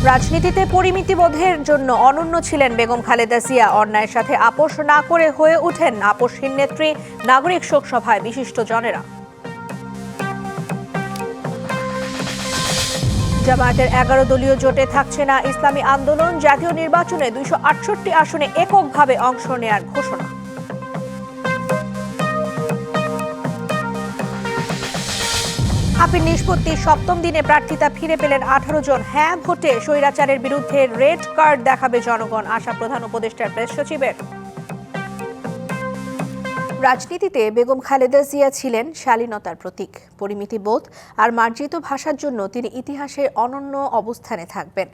রাজনীতিতে পরিমিতিবোধের জন্য অনন্য ছিলেন বেগম খালেদা জিয়া। অন্যায়ের সাথে আপোষ না করে হয়ে ওঠেন আপোষহীন নেত্রী। নাগরিক শোক সভায় বিশিষ্টজনেরা। জামায়াতের 11 দলীয় জোটে থাকছে না ইসলামী আন্দোলন। জাতীয় নির্বাচনে 268 আসনে এককভাবে অংশ নেয়ার ঘোষণা। আপিল নিষ্পত্তির সপ্তম দিনে প্রার্থিতা ফিরে পেলেন 18 জন। হ্যাঁ ভোটে স্বৈরাচারের বিরুদ্ধে রেড কার্ড দেখাবে জনগণ, আশা প্রধান উপদেষ্টার প্রেস সচিবের। রাজনীতিতে বেগম খালেদা জিয়া ছিলেন শালীনতার প্রতীক। পরিমিতিবোধ আর মার্জিত ভাষার জন্য তিনি ইতিহাসে অনন্য অবস্থানে থাকবেন।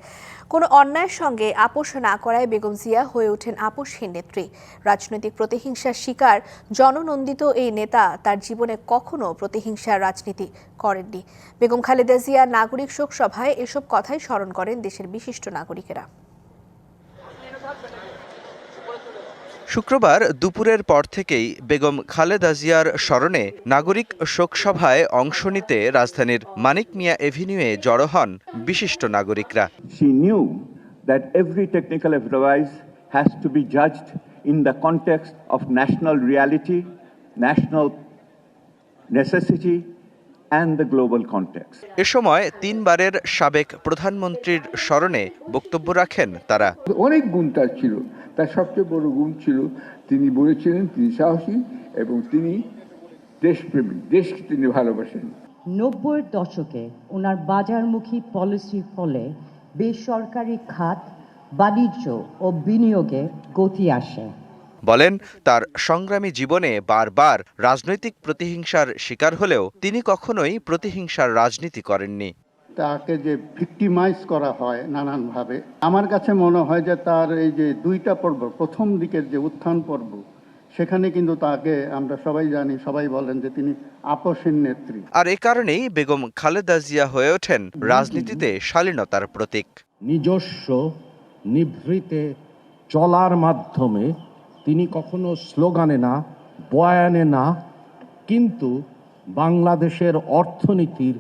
কোনো অন্যায়ের সঙ্গে আপোষ না করায় বেগম জিয়া হয়ে ওঠেন আপোষহীন নেত্রী। রাজনৈতিক প্রতিহিংসার শিকার জননন্দিত এই নেতা তার জীবনে কখনো প্রতিহিংসার রাজনীতি করেননি। বেগম খালেদা জিয়া নাগরিক শোক সভায় এসব কথাই স্মরণ করেন দেশের বিশিষ্ট নাগরিকেরা। শুক্রবার দুপুরের পর থেকেই বেগম খালেদা জিয়ার স্মরণে নাগরিক শোকসভায় অংশ নিতে রাজধানীর মানিক মিয়া এভিনিউয়ে জড়ো হন বিশিষ্ট নাগরিকরা। She knew that every technical advice has to be judged in the context of national reality, national necessity and the global context. এ সময় 3 বারের সাবেক প্রধানমন্ত্রীর স্মরণে বক্তব্য রাখেন তারা। অনেক গুণ তার ছিল, তার সবচেয়ে বড় গুণ ছিল তিনি বলেছিলেন তিনি সাহসী এবং তিনি দেশপ্রেমী, দেশকে তিনি ভালোবাসেন। 90-এর দশকে ওনার বাজারমুখী পলিসির ফলে বেসরকারি খাত, বাণিজ্য ও বিনিয়োগে গতি আসে। বলেন তার সংগ্রামী জীবনে বারবার রাজনৈতিক প্রতিহিংসার শিকার হলেও তিনি কখনোই প্রতিহিংসার রাজনীতি করেননি। তাকে যে ভিক্টিমাইজ করা হয় নানানভাবে, আমার কাছে মনে হয় যে তার এই যে 2টা পর্ব, প্রথম দিকের যে উত্থান পর্ব, সেখানে কিন্তু তাকে আমরা সবাই জানি, সবাই বলেন যে তিনি আপোষহীন নেত্রী। আর এ কারণেই বেগম খালেদা জিয়া হয়ে ওঠেন রাজনীতিতে শালীনতার প্রতীক। নিজস্ব নিভৃতে চলার মাধ্যমে তিনি কখনো স্লোগানে না, বয়ানে না, কিন্তু বাংলাদেশের অর্থনীতির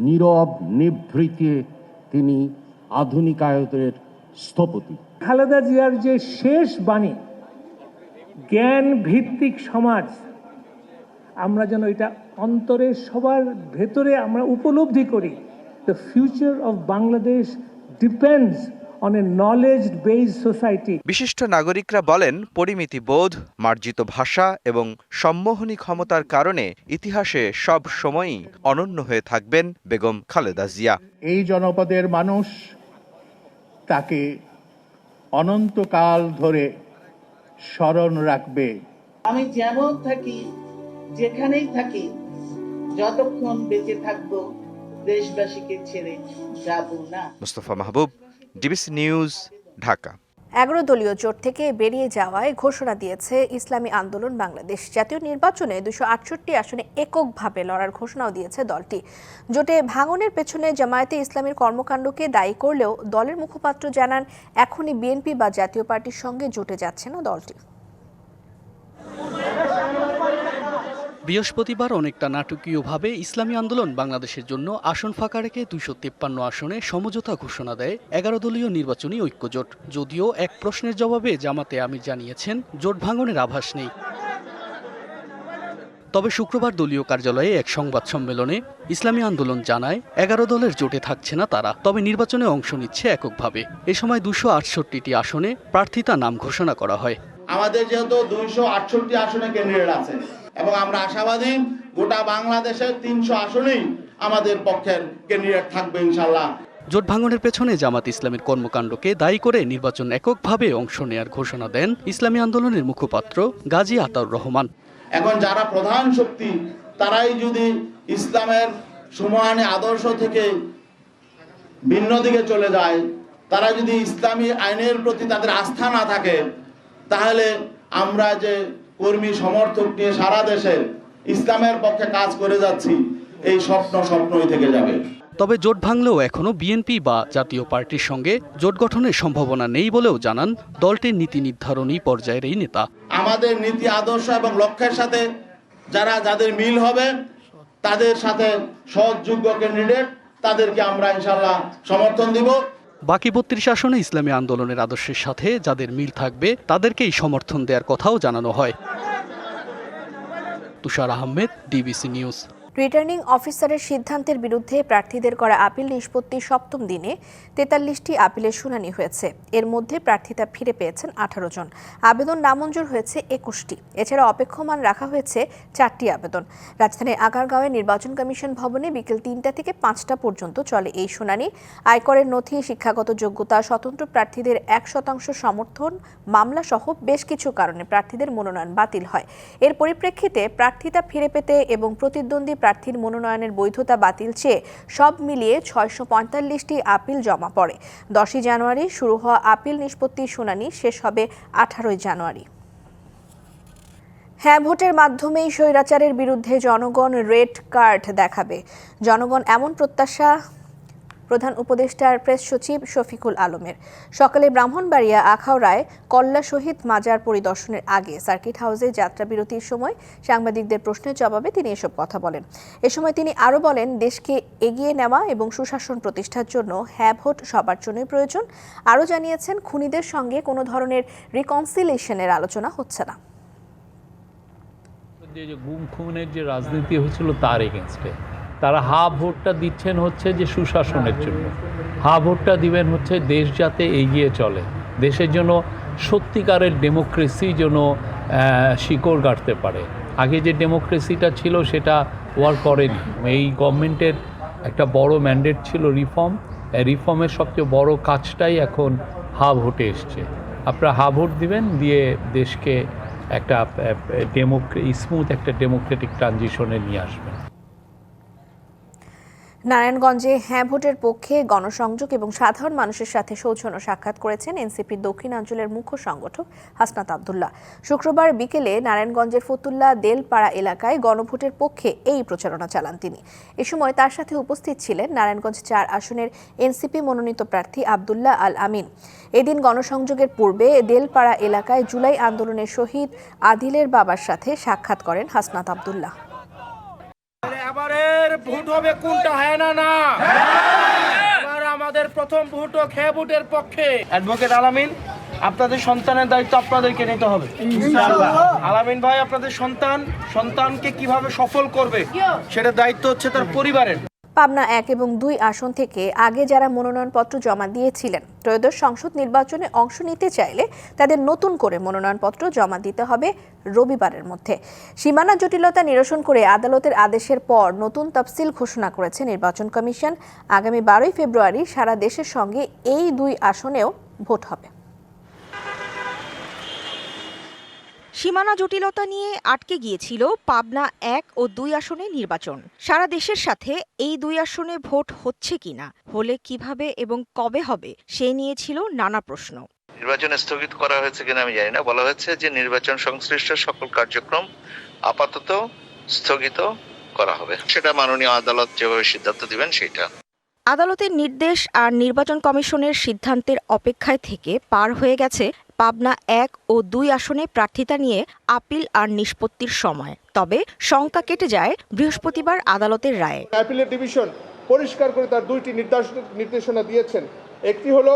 নীরব নিভৃতে তিনি আধুনিকায়নের স্থপতি। খালেদা জিয়ার যে শেষ বাণী, জ্ঞান ভিত্তিক সমাজ, আমরা যেন এটা অন্তরে সবার ভেতরে আমরা উপলব্ধি করি। The future of Bangladesh depends on a knowledge based society. বিশিষ্ট নাগরিকরা বলেন পরিমিতি বোধ, মার্জিত ভাষা এবং সম্মোহনী ক্ষমতার কারণে ইতিহাসে সব সময়ই অনন্য হয়ে থাকবেন বেগম খালেদা জিয়া। এই জনপদের মানুষ তাকে অনন্তকাল ধরে স্মরণ রাখবে। আমি যেমন থাকি, যেখানেই থাকি, যতক্ষণ বেঁচে থাকবো দেশবাসীকে ছেড়ে যাব না। মুস্তফা মাহবুব, ডিবিসি নিউজ, ঢাকা। 11 দলীয় জোট থেকে বেরিয়ে যাওয়ায় ঘোষণা দিয়েছে ইসলামী আন্দোলন বাংলাদেশ। জাতীয় নির্বাচনে 268 আসনে এককভাবে লড়ার ঘোষণাও দিয়েছে দলটি। জোটে ভাঙনের পেছনে জামায়াতে ইসলামীর কর্মকাণ্ডকে দায়ী করলেও দলের মুখপাত্র জানান এখনই বিএনপি বা জাতীয় পার্টির সঙ্গে জোটে যাচ্ছে না দলটি। বৃহস্পতিবার অনেকটা নাটকীয়ভাবে ইসলামী আন্দোলন বাংলাদেশের জন্য আসন ফাঁকা রেখে 253 আসনে সমঝোতা ঘোষণা দেয় 11 দলীয় নির্বাচনী ঐক্যজোট। যদিও এক প্রশ্নের জবাবে জামাতে আমির জানিয়েছেন জোট ভাঙনের আভাস নেই। তবে শুক্রবার দলীয় কার্যালয়ে এক সংবাদ সম্মেলনে ইসলামী আন্দোলন জানায় 11 দলের জোটে থাকছে না তারা, তবে নির্বাচনে অংশ নিচ্ছে এককভাবে। এ সময় 268টি আসনে প্রার্থিতা নাম ঘোষণা করা হয়। আমাদের যেহেতু 268 আসনে ক্যান্ডিডেট আছে এবং আমরা আশাবাদী গোটা বাংলাদেশের 300 আসনেই আমাদের পক্ষের ক্যান্ডিডেট থাকবে ইনশাআল্লাহ। জোট ভাঙনের পেছনে জামাত ইসলামীর কর্মকাণ্ডকে দায়ী করে নির্বাচন এককভাবে অংশ নেয়ার ঘোষণা দেন ইসলামী আন্দোলনের মুখপাত্র গাজী আতাউর রহমান। এখন যারা প্রধান শক্তি তারাই যদি ইসলামের সুমহানী আদর্শ থেকে ভিন্ন দিকে চলে যায়, তারা যদি ইসলামী আইনের প্রতি তাদের আস্থা না থাকে, তাহলে আমরা যে কর্মী সমর্থক নিয়ে সারা দেশে ইসলামের পক্ষে কাজ করে যাচ্ছি, এই স্বপ্নই থেকে যাবে। তবে জোট ভাঙলেও এখনো বিএনপি বা জাতীয় পার্টির সঙ্গে জোট গঠনের সম্ভাবনা নেই বলেও জানান দলটির নীতি নির্ধারণী পর্যায়ের এই নেতা। আমাদের নীতি আদর্শ এবং লক্ষ্যের সাথে যাদের মিল হবে, তাদের সাথে সহযোগ্য ক্যান্ডিডেট, তাদেরকে আমরা ইনশাআল্লাহ সমর্থন দিব। বাকি ৩২ আসনে ইসলামী আন্দোলনের আদর্শের সাথে যাদের মিল থাকবে তাদেরকেই সমর্থন দেওয়ার কথাও জানানো হয়। তুষার আহমেদ, ডিবিসি নিউজ। রিটার্নিং অফিসারের সিদ্ধান্তের বিরুদ্ধে প্রার্থীদের করা আপিল নিষ্পত্তির ৭ম দিনে ৪৩টি আপিলের শুনানি হয়েছে। এর মধ্যে প্রার্থীতা ফিরে পেয়েছেন ১৮ জন। আবেদন নামঞ্জুর হয়েছে ২১টি। এছাড়া অপেক্ষমান রাখা হয়েছে ৪টি আবেদন। রাজধানীর আগারগাঁওয়ের নির্বাচন কমিশন ভবনে বিকেল ৩টা থেকে ৫টা পর্যন্ত চলে এই শুনানি। আয়করের নথি, শিক্ষাগত যোগ্যতা, স্বতন্ত্র প্রার্থীদের ১% সমর্থন, মামলা সহ বেশ কিছু কারণে প্রার্থীদের মনোনয়ন বাতিল হয়। এর পরিপ্রেক্ষিতে প্রার্থীতা ফিরে পেতে এবং প্রতিদ্বন্দ্বী প্রার্থীর মনোনয়নের বৈধতা বাতিল চেয়ে সব মিলিয়ে ৬৪৫টি আপিল জমা পড়ে। ১০ই জানুয়ারি শুরু হওয়া আপিল নিষ্পত্তির শুনানি শেষ হবে ১৮ জানুয়ারি। হ্যাঁ ভোটের মাধ্যমেই স্বৈরাচারের বিরুদ্ধে জনগণ রেড কার্ড দেখাবে। জনগণ এমন প্রত্যাশা প্রধান উপদেষ্টার প্রেস সচিব শফিকুল আলমের। সকালে ব্রাহ্মণবাড়িয়া আখাউড়ায় কল্লা শহীদ মাজার পরিদর্শনের আগে সার্কিট হাউসে যাত্রাবিরতির সময় সাংবাদিকদের প্রশ্নের জবাবে তিনি এসব কথা বলেন। এ সময় তিনি আরও বলেন, দেশকে এগিয়ে নেওয়া এবং সুশাসন প্রতিষ্ঠার জন্য হ্যাঁ ভোট সবার জন্যই প্রয়োজন। আরও জানিয়েছেন, খুনিদের সঙ্গে কোনো ধরনের রিকনসিলিয়েশনের আলোচনা হচ্ছে না। যে গুম খুনের যে রাজনীতি হয়েছিল তার এগেনস্টে তারা হা ভোটটা দিচ্ছেন হচ্ছে যে সুশাসনের জন্য, হা ভোটটা দিবেন হচ্ছে দেশ যাতে এগিয়ে চলে, দেশের জন্য সত্যিকারের ডেমোক্রেসি যেন শিকড় গাড়তে পারে। আগে যে ডেমোক্রেসিটা ছিল সেটা ওয়ার্ক করেনি। এই গভর্নমেন্টের একটা বড় ম্যান্ডেট ছিল রিফর্ম, রিফর্মের সবচেয়ে বড় কাজটাই এখন হা ভোটে এসছে। আপনারা হা ভোট দিবেন, দিয়ে দেশকে একটা স্মুথ একটা ডেমোক্রেটিক ট্রানজিশনে নিয়ে আসবেন। নারায়ণগঞ্জে হ্যাঁ ভোটের পক্ষে গণসংযোগ এবং সাধারণ মানুষের সাথে সৌজন্য সাক্ষাৎ করেছেন এনসিপির দক্ষিণাঞ্চলের মুখ্য সংগঠক হাসনাত আব্দুল্লাহ। শুক্রবার বিকেলে নারায়ণগঞ্জের ফতুল্লা দেলপাড়া এলাকায় গণভোটের পক্ষে এই প্রচারণা চালান তিনি। এ সময় তার সাথে উপস্থিত ছিলেন নারায়ণগঞ্জ ৪ আসনের এনসিপি মনোনীত প্রার্থী আব্দুল্লাহ আল আমিন। এদিন গণসংযোগের পূর্বে দেলপাড়া এলাকায় জুলাই আন্দোলনের শহীদ আদিলের বাবার সাথে সাক্ষাৎ করেন হাসনাত আব্দুল্লাহ। এবারের ভোট হবে কোনটা, হ্যাঁ না না? এবার আমাদের প্রথম ভোট হ্যাঁ ভোটের পক্ষে। অ্যাডভোকেট আলামিন, আপনাদের সন্তানের দায়িত্ব আপনাদেরকে নিতে হবে ইনশাআল্লাহ। আলামিন ভাই আপনাদের সন্তানকে কিভাবে সফল করবে সেটা দায়িত্ব হচ্ছে তার পরিবারের। পাবনা ১ এবং ২ আসন থেকে আগে যারা মনোনয়নপত্র জমা দিয়েছিলেন, ত্রয়োদশ সংসদ নির্বাচনে অংশ নিতে চাইলে তাদের নতুন করে মনোনয়নপত্র জমা দিতে হবে রবিবারের মধ্যে। সীমানা জটিলতা নিরসন করে আদালতের আদেশের পর নতুন তফসিল ঘোষণা করেছে নির্বাচন কমিশন। আগামী ১২ই ফেব্রুয়ারি সারা দেশের সঙ্গে এই ২ আসনেও ভোট হবে। সীমানা জটিলতা নিয়ে আটকে গিয়েছিল পাবনা ১ ও ২ আসনে নির্বাচন। সারা দেশের সাথে এই ২ আসনে ভোট হচ্ছে কিনা, হলে কিভাবে এবং কবে হবে, সে নিয়ে ছিল নানা প্রশ্ন। নির্বাচন স্থগিত করা হয়েছে কিনা আমি জানি না। বলা হচ্ছে যে নির্বাচন সংশ্লিষ্ট সকল কার্যক্রম আপাতত স্থগিত করা হবে। সেটা মাননীয় আদালত যেভাবে সিদ্ধান্ত দিবেন সেটা। আদালতের নির্দেশ আর নির্বাচন কমিশনের সিদ্ধান্তের অপেক্ষায় থেকে পার হয়ে গেছে পাবনা ১ ও ২ আসনে প্রার্থিতা নিয়ে আপিল আর নিষ্পত্তির সময়। তবে শঙ্কা কেটে যায় বৃহস্পতিবার আদালতের রায়ে। অ্যাপিলেট ডিভিশন পরিষ্কার করে তার ২টি নির্দেশনা দিয়েছেন। একটি হলো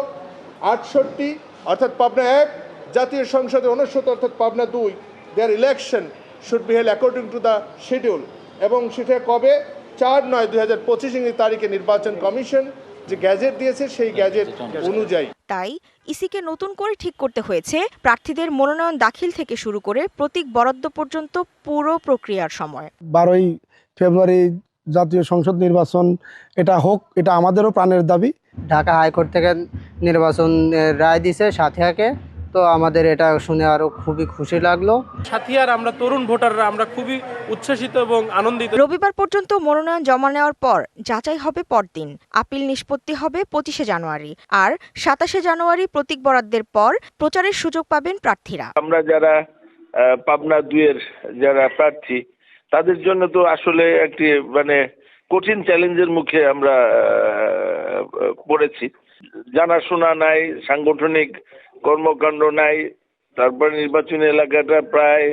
৬৮ অর্থাৎ পাবনা ১, জাতীয় সংসদের ৬৯ অর্থাৎ Pabna ২, there election should be held according to the schedule, এবং সেটা কবে ৪/৯/২০২৫ তারিখে নির্বাচন কমিশন যে গ্যাজেট দিয়েছে সেই গ্যাজেট অনুযায়ী। তাই ইসিকে নতুন করে ঠিক করতে হয়েছে প্রার্থীদের মনোনয়ন দাখিল থেকে শুরু করে প্রতীক বরাদ্দ পর্যন্ত পুরো প্রক্রিয়ার সময়। ১২ই ফেব্রুয়ারি জাতীয় সংসদ নির্বাচন এটা হোক, এটা আমাদেরও প্রাণের দাবি। ঢাকা হাইকোর্ট থেকে নির্বাচন রায় দিয়েছে সাথিয়াকে, তো আমাদের এটা শুনে আরো খুবই খুশি লাগলো। সাথিয়ার আমরা তরুণ ভোটাররা আমরা খুবই উচ্ছ্বসিত এবং আনন্দিত। রবিবার পর্যন্ত মনোনয়ন জমা নেওয়ার পর যাচাই হবে পরদিন। আপিল নিষ্পত্তি হবে ২৫শে জানুয়ারি, আর ২৭শে জানুয়ারি প্রতীক বরাদ্দের পর প্রচারের সুযোগ পাবেন প্রার্থীরা। আমরা যারা পাবনা ২-এর যারা প্রার্থী, তাদের জন্য তো আসলে একটি কঠিন চ্যালেঞ্জের মুখে আমরা পড়েছি। জানাশোনা নাই, সাংগঠনিক কর্মকাণ্ড নাই, তারপরে নির্বাচনী এলাকাটা প্রায়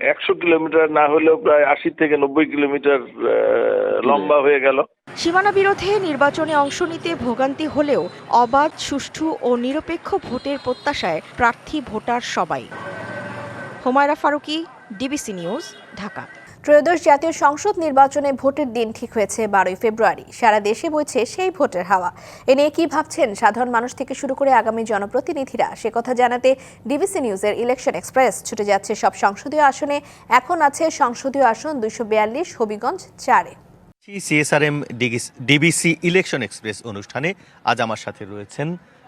১০০ কিলোমিটার না হলেও প্রায় ৮০ থেকে ৯০ কিলোমিটার লম্বা হয়ে গেল। সীমানা বিরোধে নির্বাচনে অংশ নিতে ভোগান্তি হলেও অবাধ, সুষ্ঠু ও নিরপেক্ষ ভোটের প্রত্যাশায় প্রার্থী ভোটার সবাই। Humaira Faruqui, DBC news, Dhaka. ত্রয়োদশ জাতীয় সংসদ নির্বাচনে ভোটের দিন ঠিক হয়েছে 12 ফেব্রুয়ারি। সারা দেশে বইছে সেই ভোটের হাওয়া। এ নিয়ে কি ভাবছেন সাধারণ মানুষ থেকে শুরু করে আগামী জনপ্রতিনিধিরা, সে কথা জানাতে ডিবিসি নিউজের ইলেকশন এক্সপ্রেস ছুটে যাচ্ছে সব সংসদীয় আসনে। এখন আছে সংসদীয় আসন 242 হবিগঞ্জ 4-এ। সিএসআরএম ডিবিসি ইলেকশন এক্সপ্রেস অনুষ্ঠানে আজ আমার সাথে রয়েছেন,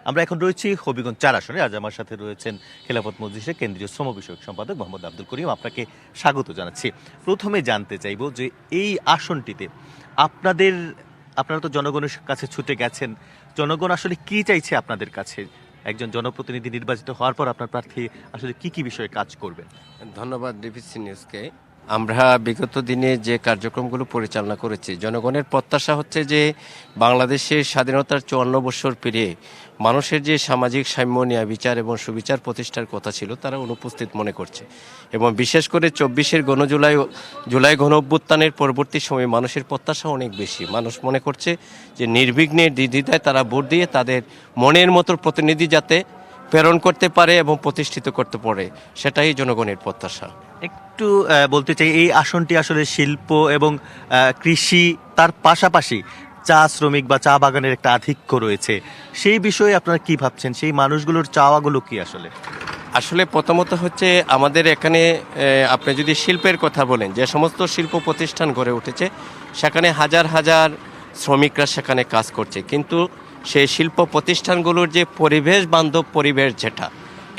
আমরা এখন রয়েছি হবিগঞ্জ 4 আসনে। আজ আমার সাথে রয়েছেন খেলাফত মজলিসের কেন্দ্রীয় শ্রম বিষয়ক সম্পাদক মোহাম্মদ আব্দুল করিম। আপনাকে স্বাগত জানাচ্ছি। প্রথমে জানতে চাইব যে এই আসনটিতে আপনারা তো জনগণের কাছে ছুটে গেছেন, জনগণ আসলে কি চাইছে আপনাদের কাছে? একজন জনপ্রতিনিধি নির্বাচিত হওয়ার পর আপনার প্রার্থী আসলে কি কি বিষয়ে কাজ করবেন? ধন্যবাদ ডিবিসি নিউজকে। আমরা বিগত দিনে যে কার্যক্রমগুলো পরিচালনা করেছি, জনগণের প্রত্যাশা হচ্ছে যে বাংলাদেশের স্বাধীনতার 54 বছর পেরিয়ে মানুষের যে সামাজিক সাম্য, ন্যায় বিচার এবং সুবিচার প্রতিষ্ঠার কথা ছিল তারা অনুপস্থিত মনে করছে। এবং বিশেষ করে 24-এর জুলাই গণ অভ্যুত্থানের পরবর্তী সময়ে মানুষের প্রত্যাশা অনেক বেশি। মানুষ মনে করছে যে নির্বিঘ্নে নির্দ্বিধায় তারা ভোট দিয়ে তাদের মনের মতো প্রতিনিধি যাতে প্রেরণ করতে পারে এবং প্রতিষ্ঠিত করতে পারে, সেটাই জনগণের প্রত্যাশা। একটু বলতে চাই, এই আসনটি আসলে শিল্প এবং কৃষি, তার পাশাপাশি চা শ্রমিক বা চা বাগানের একটা আধিক্য রয়েছে। সেই বিষয়ে আপনারা কি ভাবছেন? সেই মানুষগুলোর চাওয়াগুলো কি আসলে প্রথমত হচ্ছে আমাদের এখানে আপনি যদি শিল্পের কথা বলেন, যে সমস্ত শিল্প প্রতিষ্ঠান গড়ে উঠেছে সেখানে হাজার হাজার শ্রমিকরা সেখানে কাজ করছে, কিন্তু সেই শিল্প প্রতিষ্ঠানগুলোর যে পরিবেশ বান্ধব পরিবেশ যেটা,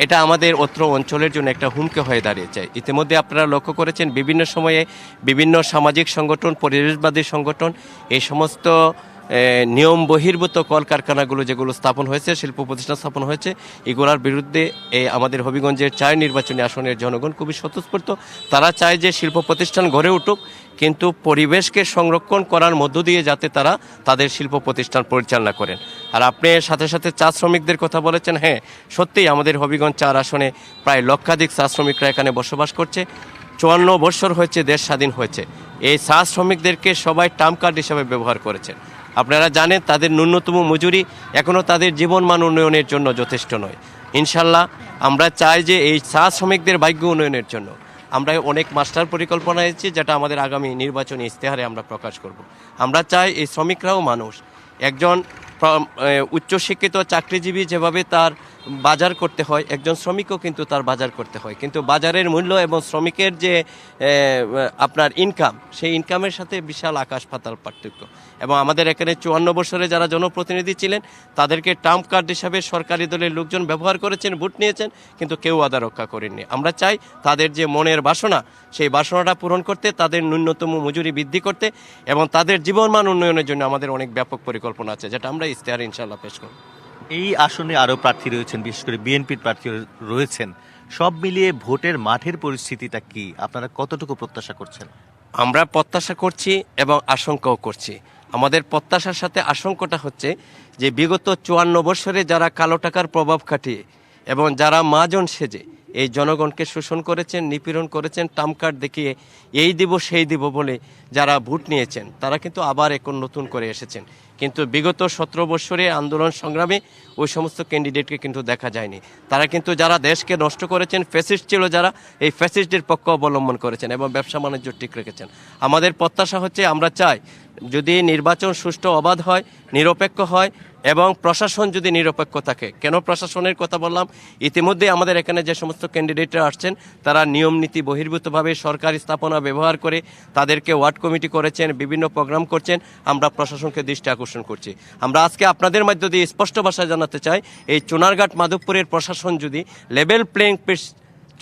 এটা আমাদের অত্র অঞ্চলের জন্য একটা হুমকি হয়ে দাঁড়িয়েছে। ইতিমধ্যে আপনারা লক্ষ্য করেছেন বিভিন্ন সময়ে বিভিন্ন সামাজিক সংগঠন, পরিবেশবাদী সংগঠন এই সমস্ত নিয়ম বহির্ভূত কলকারখানাগুলো যেগুলো স্থাপন হয়েছে, শিল্প প্রতিষ্ঠান স্থাপন হয়েছে, এগুলোর বিরুদ্ধে আমাদের হবিগঞ্জের 4 নির্বাচনী আসনের জনগণ খুবই স্বতঃস্ফূর্ত। তারা চায় যে শিল্প প্রতিষ্ঠান গড়ে উঠুক, কিন্তু পরিবেশকে সংরক্ষণ করার মধ্য দিয়ে যাতে তারা তাদের শিল্প প্রতিষ্ঠান পরিচালনা করেন। আর আপনি সাথে সাথে চা শ্রমিকদের কথা বলেছেন, হ্যাঁ সত্যিই আমাদের হবিগঞ্জ 4 আসনে প্রায় লক্ষাধিক চা শ্রমিকরা এখানে বসবাস করছে। 54 বছর হয়েছে দেশ স্বাধীন হয়েছে। এই চা শ্রমিকদেরকে সবাই টার্ম কার্ড হিসাবে ব্যবহার করেছেন। আপনারা জানেন তাদের ন্যূনতম মজুরি এখনও তাদের জীবনমান উন্নয়নের জন্য যথেষ্ট নয়। ইনশাল্লাহ আমরা চাই যে এই চা শ্রমিকদের ভাগ্য উন্নয়নের জন্য আমরা অনেক মাস্টার পরিকল্পনা এনেছি, যেটা আমাদের আগামী নির্বাচনী ইশতেহারে আমরা প্রকাশ করব। আমরা চাই এই শ্রমিকরাও মানুষ। একজন উচ্চশিক্ষিত চাকরিজীবী যেভাবে তার বাজার করতে হয়, একজন শ্রমিকও কিন্তু তার বাজার করতে হয়, কিন্তু বাজারের মূল্য এবং শ্রমিকের যে আপনার ইনকাম, সেই ইনকামের সাথে বিশাল আকাশ পাতাল পার্থক্য। এবং আমাদের এখানে 54 বছরে যারা জনপ্রতিনিধি ছিলেন তাদেরকে টার্ম কার্ড হিসাবে সরকারি দলের লোকজন ব্যবহার করেছেন, ভোট নিয়েছেন, কিন্তু কেউ আদা রক্ষা করেননি। আমরা চাই তাদের যে মনের বাসনা, সেই বাসনাটা পূরণ করতে, তাদের ন্যূনতম মজুরি বৃদ্ধি করতে এবং তাদের জীবনমান উন্নয়নের জন্য আমাদের অনেক ব্যাপক পরিকল্পনা আছে, যেটা আমরা ইশতেহারে ইনশাআল্লাহ পেশ করব। এই আসনে আরও প্রার্থী রয়েছেন, বিশেষ করে বিএনপির প্রার্থী রয়েছেন। সব মিলিয়ে ভোটের মাঠের পরিস্থিতিটা কি? আপনারা কতটুকু প্রত্যাশা করছেন? আমরা প্রত্যাশা করছি এবং আশঙ্কাও করছি। আমাদের প্রত্যাশার সাথে আশঙ্কাটা হচ্ছে যে বিগত 54 বছরে যারা কালো টাকার প্রভাব খাটিয়ে এবং যারা মহাজন সেজে এই জনগণকে শোষণ করেছেন, নিপীড়ন করেছেন, টার্ম কার্ড দেখিয়ে এই দিব সেই দিব বলে যারা ভোট নিয়েছেন, তারা কিন্তু আবার এখন নতুন করে এসেছেন। কিন্তু বিগত 17 বছরে আন্দোলন সংগ্রামে ওই সমস্ত ক্যান্ডিডেটকে কিন্তু দেখা যায়নি। তারা কিন্তু যারা দেশকে নষ্ট করেছেন, ফ্যাসিস্ট ছিল যারা, এই ফ্যাসিস্টদের পক্ষ অবলম্বন করেছেন এবং ব্যবসা বাণিজ্য ঠিক রেখেছেন। আমাদের প্রত্যাশা হচ্ছে, আমরা চাই যদি নির্বাচন সুষ্ঠু, অবাধ হয়, নিরপেক্ষ হয় এবং প্রশাসন যদি নিরপেক্ষ থাকে। কেন প্রশাসনের কথা বললাম? ইতিমধ্যে আমাদের এখানে যে সমস্ত ক্যান্ডিডেটরা আসছেন তারা নিয়ম নীতি বহির্ভূতভাবে সরকারি স্থাপনা ব্যবহার করে তাদেরকে ওয়ার্ড কমিটি করেছেন, বিভিন্ন প্রোগ্রাম করছেন। আমরা প্রশাসনকে দৃষ্টি আকর্ষণ করছি। আমরা আজকে আপনাদের মধ্য দিয়ে স্পষ্ট ভাষায় জানাতে চাই, এই চুনারঘাট মাধবপুরের প্রশাসন যদি লেভেল প্লেইং ফিল্ড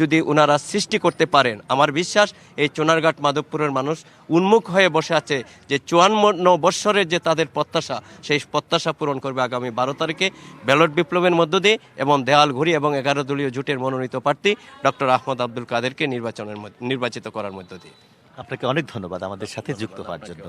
যদি ওনারা সৃষ্টি করতে পারেন, আমার বিশ্বাস এই চুনারঘাট মাধবপুরের মানুষ উন্মুখ হয়ে বসে আছে যে 54 বৎসরের যে তাদের প্রত্যাশা, সেই প্রত্যাশা পূরণ করবে আগামী 12 তারিখে ব্যালট বিপ্লবের মধ্য দিয়ে এবং দেয়াল ঘুরি এবং 11 দলীয় জোটের মনোনীত প্রার্থী ডক্টর আহমদ আব্দুল কাদেরকে নির্বাচিত করার মধ্য দিয়ে। আপনাকে অনেক ধন্যবাদ আমাদের সাথে যুক্ত হওয়ার জন্য।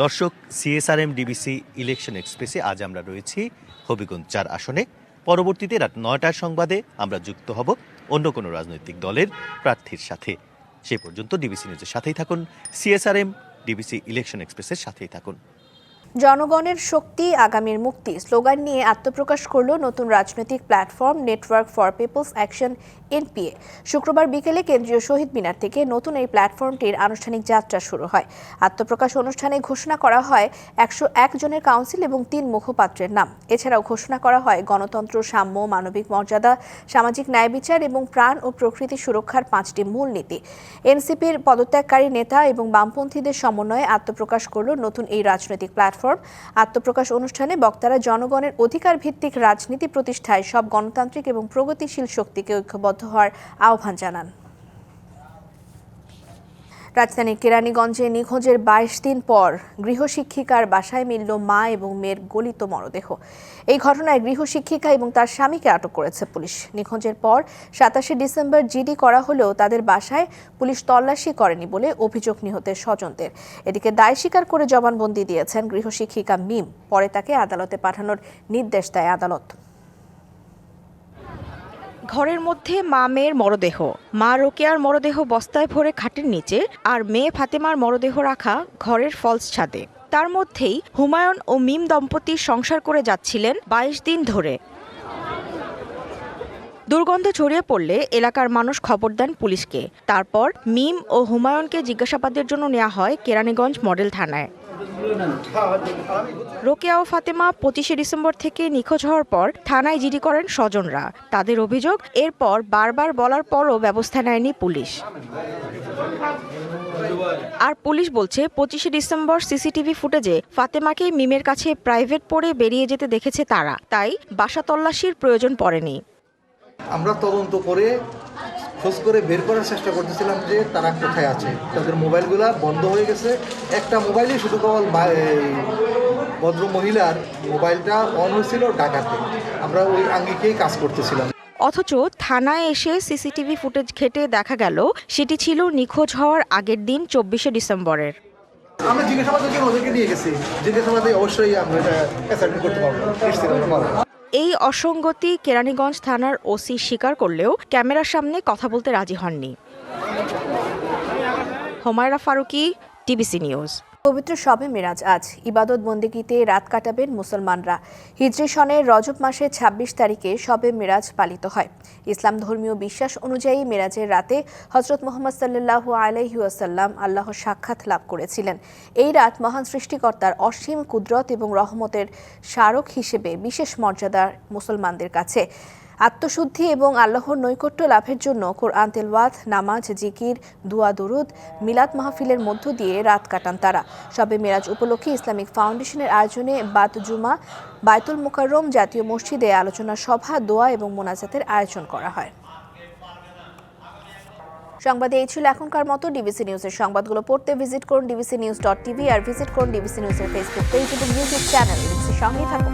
দর্শক, সিএসআরএম ডিবিসি ইলেকশন এক্সপ্রেসে আজ আমরা রয়েছি হবিগঞ্জ 4 আসনে। পরবর্তীতে রাত 9টার সংবাদে আমরা যুক্ত হব অন্য কোনো রাজনৈতিক দলের প্রার্থীর সাথে। সে পর্যন্ত ডিবিসি নিউজের সাথেই থাকুন, সিএসআরএম ডিবিসি ইলেকশন এক্সপ্রেসের সাথেই থাকুন। জনগণের শক্তি আগামীর মুক্তি স্লোগান নিয়ে আত্মপ্রকাশ করল নতুন রাজনৈতিক platform network for people's action NPA. শুক্রবার বিকেলে কেন্দ্রীয় শহীদ মিনার থেকে নতুন এই প্ল্যাটফর্মটির আনুষ্ঠানিক যাত্রা শুরু হয়। আত্মপ্রকাশ অনুষ্ঠানে ঘোষণা করা হয় 101 জনের কাউন্সিল এবং 3 মুখপাত্রের নাম। এছাড়াও ঘোষণা করা হয় গণতন্ত্র, সাম্য, মানবিক মর্যাদা, সামাজিক ন্যায় বিচার এবং প্রাণ ও প্রকৃতি সুরক্ষার 5টি মূলনীতি। এনসিপির পদত্যাগকারী নেতা এবং বামপন্থীদের সমন্বয়ে আত্মপ্রকাশ করল নতুন এই রাজনৈতিক প্ল্যাটফর্ম। আত্মপ্রকাশ অনুষ্ঠানে বক্তারা জনগণের অধিকার ভিত্তিক রাজনীতি প্রতিষ্ঠায় সব গণতান্ত্রিক এবং প্রগতিশীল শক্তিকে ঐক্যবদ্ধ হওয়ার আহ্বান জানান। রাজধানীর কেরানীগঞ্জে নিখোঁজের 22 দিন পর গৃহশিক্ষিকার বাসায় মিলল মা এবং মেয়ের গলিত মরদেহ। এই ঘটনায় গৃহশিক্ষিকা এবং তার স্বামীকে আটক করেছে পুলিশ। নিখোঁজের পর 27 ডিসেম্বর জিডি করা হলেও তাদের বাসায় পুলিশ তল্লাশি করেনি বলে অভিযোগ নিহতের স্বজনদের। এদিকে দায় স্বীকার করে জবানবন্দি দিয়েছেন গৃহশিক্ষিকা মিম। পরে তাকে আদালতে পাঠানোর নির্দেশ দেয় আদালত। ঘরের মধ্যে মা মেয়ের মরদেহ, মা রোকেয়ার মরদেহ বস্তায় ভরে খাটের নিচে, আর মেয়ে ফাতেমার মরদেহ রাখা ঘরের ফলস ছাদে। তার মধ্যেই হুমায়ুন ও মিম দম্পতি সংসার করে যাচ্ছিলেন 22 দিন ধরে। দুর্গন্ধ ছড়িয়ে পড়লে এলাকার মানুষ খবর দেন পুলিশকে। তারপর মিম ও হুমায়ুনকে জিজ্ঞাসাবাদের জন্য নেওয়া হয় কেরানীগঞ্জ মডেল থানায়। রোকেয়া ও ফাতেমা 25 ডিসেম্বর থেকে নিখোঁজ হওয়ার পর থানায় জিডি করেন স্বজনরা। তাদের অভিযোগ, এরপর বারবার বলার পরও ব্যবস্থা নেয়নি পুলিশ। আর পুলিশ বলছে 25 ডিসেম্বর সিসিটিভি ফুটেজে ফাতেমাকে মিমের কাছে প্রাইভেট পড়ে বেরিয়ে যেতে দেখেছে তারা, তাই বাসা তল্লাশির প্রয়োজন পড়েনি। আমরা তদন্ত করে খোঁজ করে বের করার চেষ্টা করতেছিলাম যে তারা কোথায় আছে। তাদের মোবাইলগুলো বন্ধ হয়ে গেছে। একটা মোবাইলই শুধু কেবল ভদ্র মহিলার মোবাইলটা অন হয়েছিল ঢাকাতে। আমরা ওই আঙ্গিকেই কাজ করতেছিলাম। অথচ থানায় এসে সিসিটিভি ফুটেজ ঘেটে দেখা গেল সেটি ছিল নিখোঁজ হওয়ার আগের দিন 24 ডিসেম্বরের। আমরা জিজ্ঞাসাবাদের জন্য ওদেরকে নিয়ে গেছি। জিজ্ঞাসাবাদে অবশ্যই আমরা এটা অ্যাসাইনমেন্ট করতে পারবো। এই অসঙ্গতি কেরানীগঞ্জ থানার ওসি স্বীকার করলেও ক্যামেরার সামনে কথা বলতে রাজি হননি। Humaira Faruqui, TBC news. পবিত্র শবে মিরাজ আজ। ইবাদত বন্দেগীতে রাত কাটাবেন মুসলমানরা। হিজরি সনের রজব মাসের 26 তারিখে শবে মিরাজ পালিত হয়। ইসলাম ধর্মীয় বিশ্বাস অনুযায়ী মিরাজের রাতে হযরত মুহাম্মদ সাল্লাল্লাহু আলাইহি ওয়াসাল্লাম আল্লাহর সাক্ষাৎ লাভ করেছিলেন। এই রাত মহান সৃষ্টিকর্তার অসীম কুদরত এবং রহমতের স্মারক হিসেবে বিশেষ মর্যাদা মুসলমানদের কাছে। আত্মশুদ্ধি এবং আল্লাহর নৈকট্য লাভের জন্য কোরআন তেলাওয়াত, নামাজ, জিকির, দুয়া দুরুদ, মিলাদ মাহফিলের মধ্য দিয়ে রাত কাটান তারা। শবে মিরাজ উপলক্ষে ইসলামিক ফাউন্ডেশনের আয়োজনে বাদ জুমা, বায়তুল মুকাররম জাতীয় মসজিদে আলোচনা সভা, দোয়া এবং মোনাজাতের আয়োজন করা হয়। সংবাদে এই ছিল এখনকার মতো। ডিবিসি নিউজের সংবাদগুলো পড়তে ভিজিট করুন dbcnews.tv আর ভিজিট করুন ডিবিসি নিউজের ফেসবুক পেজ এবং ইউটিউব চ্যানেল। সঙ্গেই থাকুন।